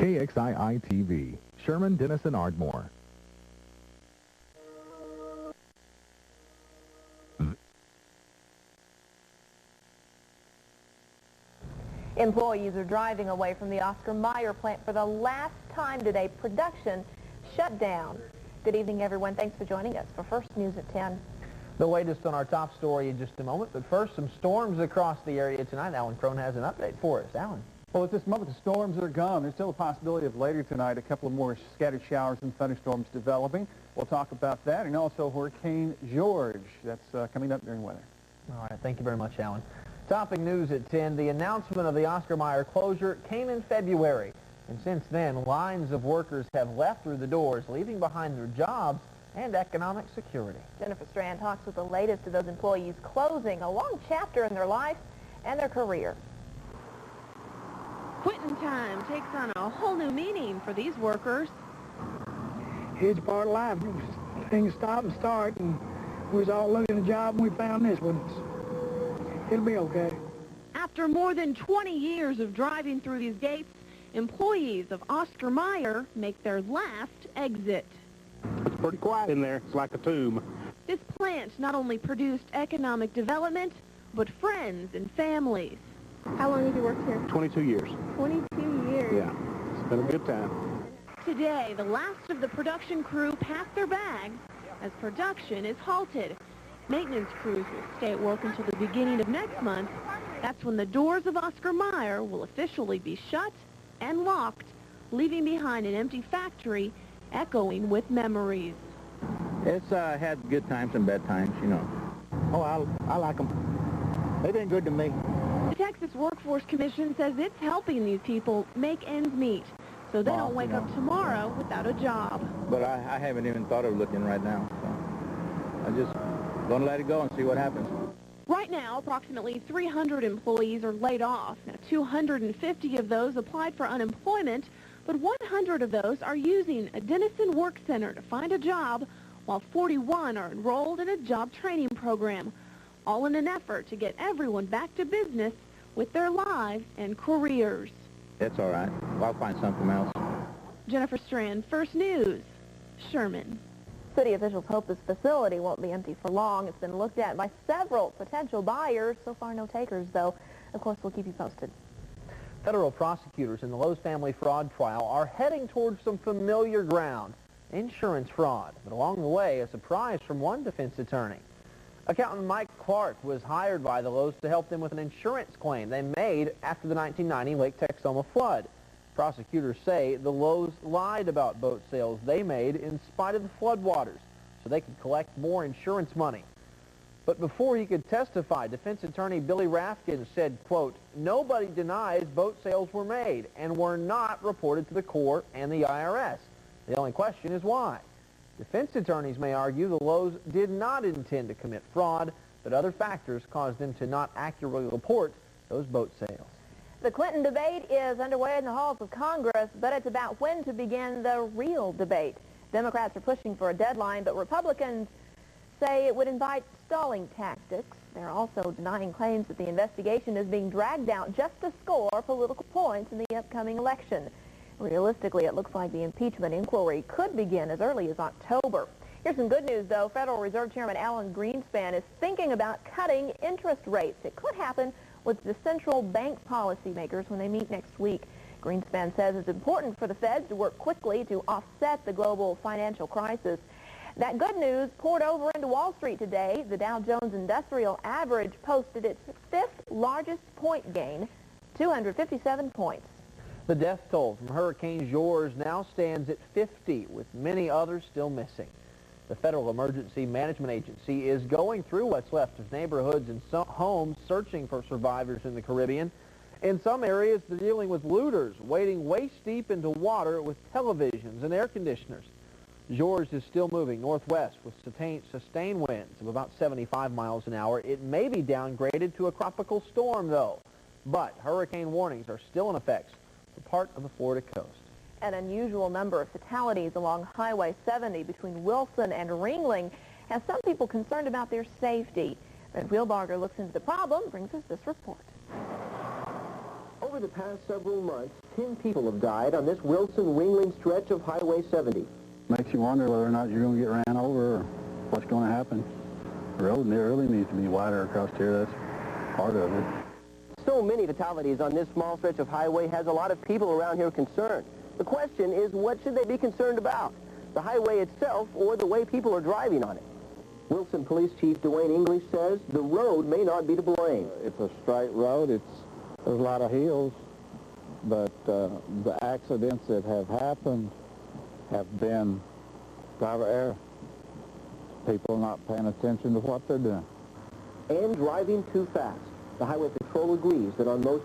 KXII-TV, Sherman, Denison, Ardmore. Employees are driving away from the Oscar Mayer plant for the last time today. Production shut down. Good evening, everyone. Thanks for joining us for First News at 10. The latest on our top story in just a moment, but first, some storms across the area tonight. Alan Crone has an update for us. Alan. Well, at this moment, the storms are gone. There's still a possibility of later tonight a couple of more scattered showers and thunderstorms developing. We'll talk about that, and also Hurricane George. That's coming up during weather. All right, thank you very much, Alan. Topping news at 10, the announcement of the Oscar Mayer closure came in February. And since then, lines of workers have left through the doors, leaving behind their jobs and economic security. Jennifer Strand talks with the latest of those employees closing a long chapter in their life and their career. Quitting time takes on a whole new meaning for these workers. It's part of life. Things stop and start, and we was all looking at a job, and we found this one. It'll be okay. After more than 20 years of driving through these gates, employees of Oscar Mayer make their last exit. It's pretty quiet in there. It's like a tomb. This plant not only produced economic development, but friends and families. How long have you worked here? 22 years. 22 years? Yeah. It's been a good time. Today, the last of the production crew pack their bags as production is halted. Maintenance crews will stay at work until the beginning of next month. That's when the doors of Oscar Mayer will officially be shut and locked, leaving behind an empty factory echoing with memories. It's had good times and bad times, you know. Oh, I like them. They've been good to me. The Texas Workforce Commission says it's helping these people make ends meet so they don't wake up tomorrow without a job. But I haven't even thought of looking right now, so I'm just going to let it go and see what happens. Right now, approximately 300 employees are laid off. Now, 250 of those applied for unemployment, but 100 of those are using a Denison Work Center to find a job, while 41 are enrolled in a job training program, all in an effort to get everyone back to business with their lives and careers. That's all right. I'll find something else. Jennifer Strand, First News, Sherman. City officials hope this facility won't be empty for long. It's been looked at by several potential buyers. So far, no takers, though. Of course, we'll keep you posted. Federal prosecutors in the Lowe's family fraud trial are heading towards some familiar ground, insurance fraud. But along the way, a surprise from one defense attorney. Accountant Mike Clark was hired by the Lowe's to help them with an insurance claim they made after the 1990 Lake Texoma flood. Prosecutors say the Lowe's lied about boat sales they made in spite of the floodwaters so they could collect more insurance money. But before he could testify, defense attorney Billy Rafkin said, quote, "Nobody denies boat sales were made and were not reported to the court and the IRS. The only question is why." Defense attorneys may argue the Lowe's did not intend to commit fraud, but other factors caused them to not accurately report those boat sales. The Clinton debate is underway in the halls of Congress, but it's about when to begin the real debate. Democrats are pushing for a deadline, but Republicans say it would invite stalling tactics. They're also denying claims that the investigation is being dragged out just to score political points in the upcoming election. Realistically, it looks like the impeachment inquiry could begin as early as October. Here's some good news, though. Federal Reserve Chairman Alan Greenspan is thinking about cutting interest rates. It could happen with the central bank policymakers when they meet next week. Greenspan says it's important for the Fed to work quickly to offset the global financial crisis. That good news poured over into Wall Street today. The Dow Jones Industrial Average posted its fifth largest point gain, 257 points. The death toll from Hurricane George now stands at 50, with many others still missing. The Federal Emergency Management Agency is going through what's left of neighborhoods and homes searching for survivors in the Caribbean. In some areas, they're dealing with looters wading waist deep into water with televisions and air conditioners. George is still moving northwest with sustained winds of about 75 miles an hour. It may be downgraded to a tropical storm, though. But hurricane warnings are still in effect for part of the Florida coast. An unusual number of fatalities along Highway 70 between Wilson and Ringling has some people concerned about their safety. Brent Wheelbarger looks into the problem, brings us this report. Over the past several months, 10 people have died on this Wilson-Wingling stretch of Highway 70. Makes you wonder whether or not you're going to get ran over or what's going to happen. The road really needs to be wider across here. That's part of it. So many fatalities on this small stretch of highway has a lot of people around here concerned. The question is, what should they be concerned about? The highway itself or the way people are driving on it? Wilson Police Chief Dwayne English says the road may not be to blame. It's a straight road. There's a lot of hills, but the accidents that have happened have been driver error. People not paying attention to what they're doing. And driving too fast. The Highway Patrol agrees that on most